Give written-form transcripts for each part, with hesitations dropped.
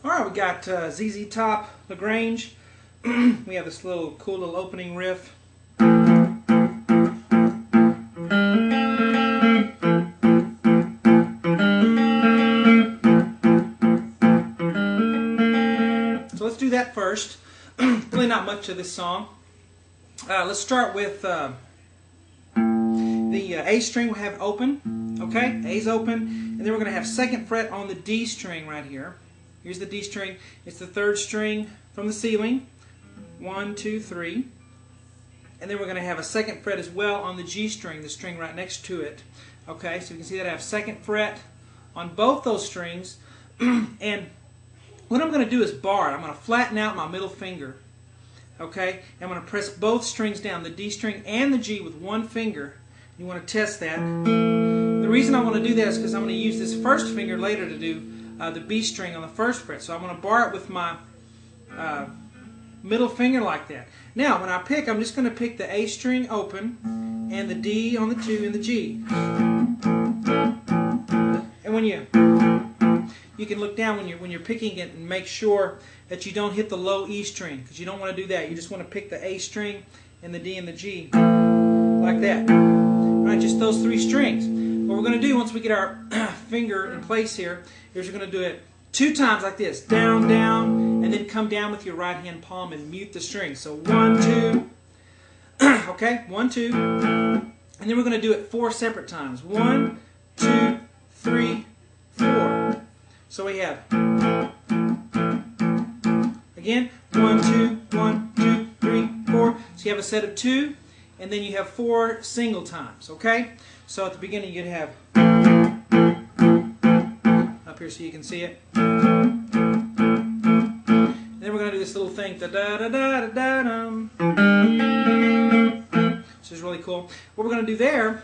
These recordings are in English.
Alright, we got ZZ Top, Grange. We have this little cool little opening riff. So let's do that first. Really not much of this song. Let's start with the A string we'll have open. Okay, A's open. And then we're going to have second fret on the D string right here. Here's the D string. It's the third string from the ceiling. 1, 2, 3. And then we're going to have a second fret as well on the G string, the string right next to it. Okay, so you can see that I have second fret on both those strings. And what I'm going to do is bar it. I'm going to flatten out my middle finger. Okay, I'm going to press both strings down, the D string and the G, with one finger. You want to test that. The reason I want to do that is because I'm going to use this first finger later to do the B string on the first fret. So I'm going to bar it with my middle finger like that. Now, when I pick, I'm just going to pick the A string open and the D on the 2 and the G. And when you can look down when you're picking it and make sure that you don't hit the low E string, because you don't want to do that. You just want to pick the A string and the D and the G like that. All right, just those 3 strings. What we're going to do once we get our finger in place here is we're going to do it 2 times like this, down, down, and then come down with your right hand palm and mute the string. So 1, 2, okay, 1, 2, and then we're going to do it 4 separate times. 1, 2, 3, 4. So we have, again, 1, 2, 1, 2, 3, 4. So you have a set of 2, and then you have 4 single times, okay? So at the beginning you'd have, up here so you can see it. And then we're going to do this little thing, da-da-da-da-da-dum. This is really cool. What we're going to do there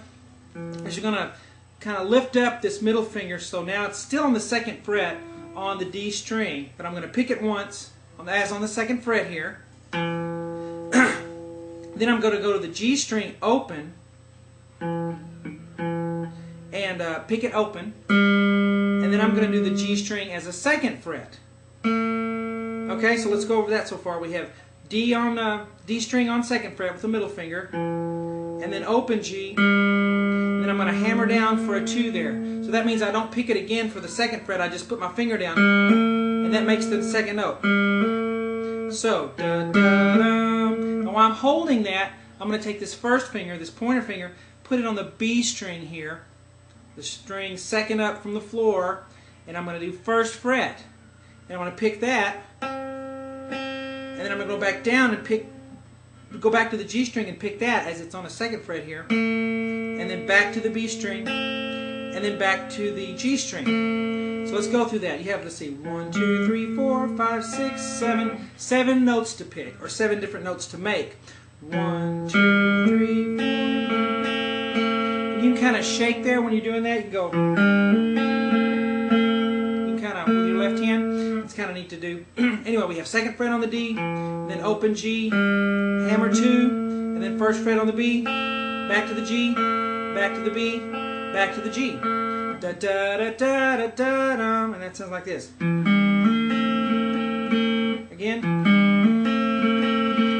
is you're going to kind of lift up this middle finger, so now it's still on the second fret on the D string, but I'm going to pick it once, as on the second fret here. Then I'm going to go to the G string open and pick it open, and then I'm going to do the G string as a second fret. Okay, so let's go over that so far. We have D on D string on second fret with the middle finger, and then open G, and then I'm going to hammer down for a 2 there. So that means I don't pick it again for the second fret. I just put my finger down, and that makes the second note. So da, da, da. Now while I'm holding that, I'm going to take this first finger, this pointer finger, put it on the B string here, the string second up from the floor, and I'm going to do first fret. And I'm going to pick that, and then I'm going to go back down and go back to the G string and pick that as it's on the second fret here, and then back to the B string, and then back to the G string. So let's go through that. You have, let's see, 1, 2, 3, 4, 5, 6, 7. 7 notes to pick, or 7 different notes to make. 1, 2, 3, 4. You can kind of shake there when you're doing that. You can go. You can kind of with your left hand. It's kind of neat to do. Anyway, we have second fret on the D, then open G, hammer 2, and then first fret on the B, back to the G, back to the B, back to the G. Da da da da da da dum, and that sounds like this. Again.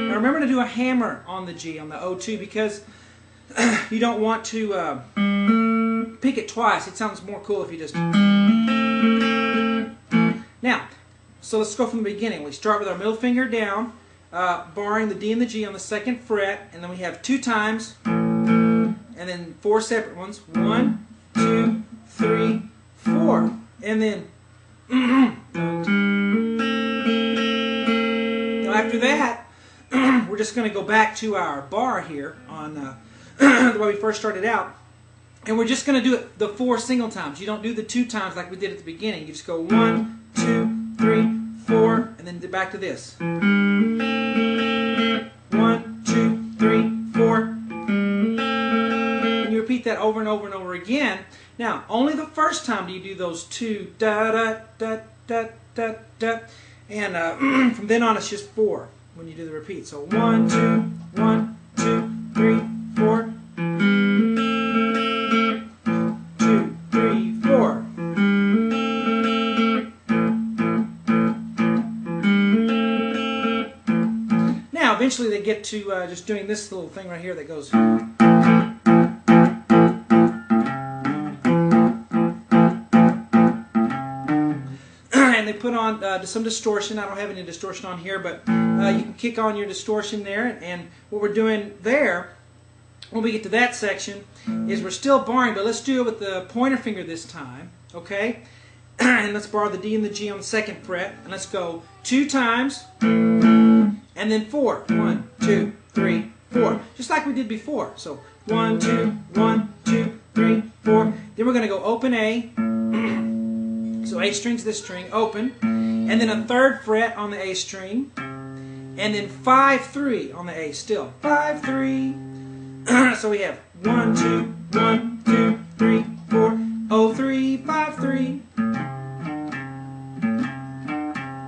Now remember to do a hammer on the G on the O2, because you don't want to pick it twice. It sounds more cool if you just. Now, so let's go from the beginning. We start with our middle finger down, barring the D and the G on the second fret, and then we have 2 times, and then 4 separate ones. 1, 2, 3, 4, and then. Now after that, we're just going to go back to our bar here on the way we first started out, and we're just going to do it the 4 single times. You don't do the 2 times like we did at the beginning. You just go 1, 2, 3, 4, and then back to this. 1, 2, 3, 4. And you repeat that over and over and over again. Now, only the first time do you do those 2 da da da da da da, and from then on it's just 4 when you do the repeat. So 1, 2, 1, 2, 3, 4. 2, 3, 4. eventually they get to just doing this little thing right here that goes. And they put on some distortion. I don't have any distortion on here, but you can kick on your distortion there. And what we're doing there, when we get to that section, is we're still barring, but let's do it with the pointer finger this time, okay? And let's bar the D and the G on the 2nd fret, and let's go 2 times, and then 4. 1, 2, 3, 4, just like we did before. So 1, 2, 1, 2, 3, 4. Then we're going to go open A. So A string's this string, open, and then a 3rd fret on the A string, and then 5, 3 on the A still. 5, 3. So we have 1, 2, 1, 2, 3, 4, oh 3, 5, 3. And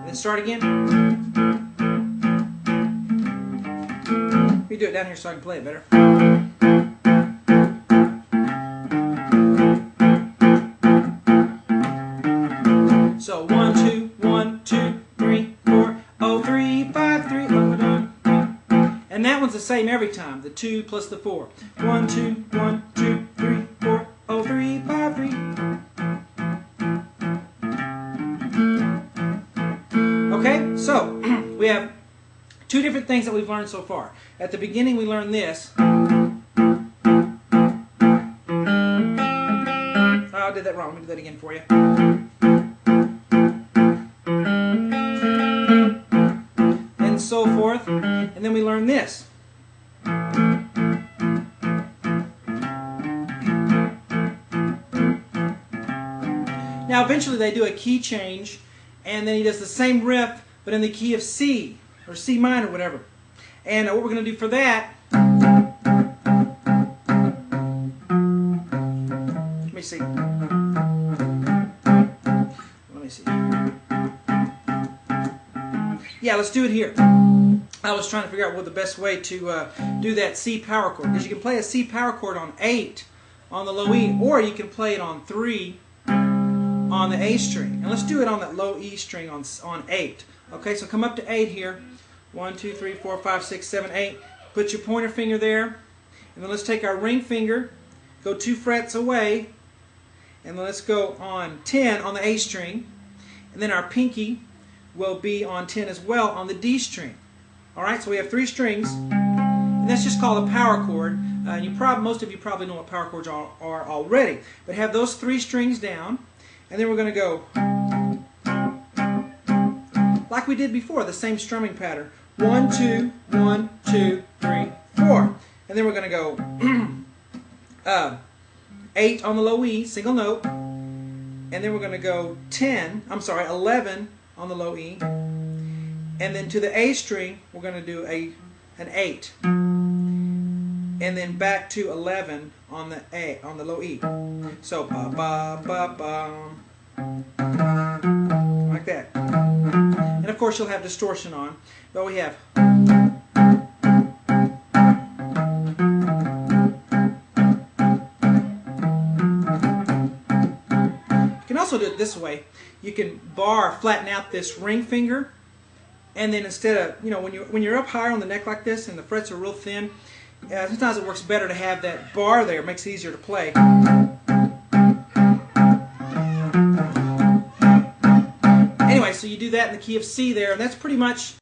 then start again. Let me do it down here so I can play it better. So 1, 2, 1, 2, 3, 4, oh 3, 5, 3, oh 1, 3. And that one's the same every time. The 2 plus the 4. 1, 2, 1, 2, 3, 4, oh 3, 5, 3. Okay, so we have 2 different things that we've learned so far. At the beginning we learned this. Oh, I did that wrong. Let me do that again for you. And so forth. And then we learned this. Now eventually they do a key change, and then he does the same riff but in the key of C or C minor, whatever. And what we're going to do for that, let me see. Yeah, let's do it here. I was trying to figure out what the best way to do that C power chord, because you can play a C power chord on 8 on the low E, or you can play it on 3 on the A string. And let's do it on that low E string on 8. Okay, so come up to 8 here. 1, 2, 3, 4, 5, 6, 7, 8. Put your pointer finger there. And then let's take our ring finger, go 2 frets away, and then let's go on 10 on the A string. And then our pinky will be on 10 as well on the D string. Alright, so we have 3 strings. And that's just called a power chord. Most of you probably know what power chords are already. But have those 3 strings down. And then we're going to go like we did before, the same strumming pattern. 1, 2, 1, 2, 3, 4. And then we're going to go 8 on the low E, single note. And then we're going to go 11 on the low E. And then to the A string, we're going to do an 8. And then back to 11 on the A, on the low E. So ba ba ba ba, like that. And of course you'll have distortion on, but we have. You can also do it this way. You can flatten out this ring finger, and then instead of, when you're up higher on the neck like this and the frets are real thin, sometimes it works better to have that bar there. It makes it easier to play. Anyway, so you do that in the key of C there, and that's pretty much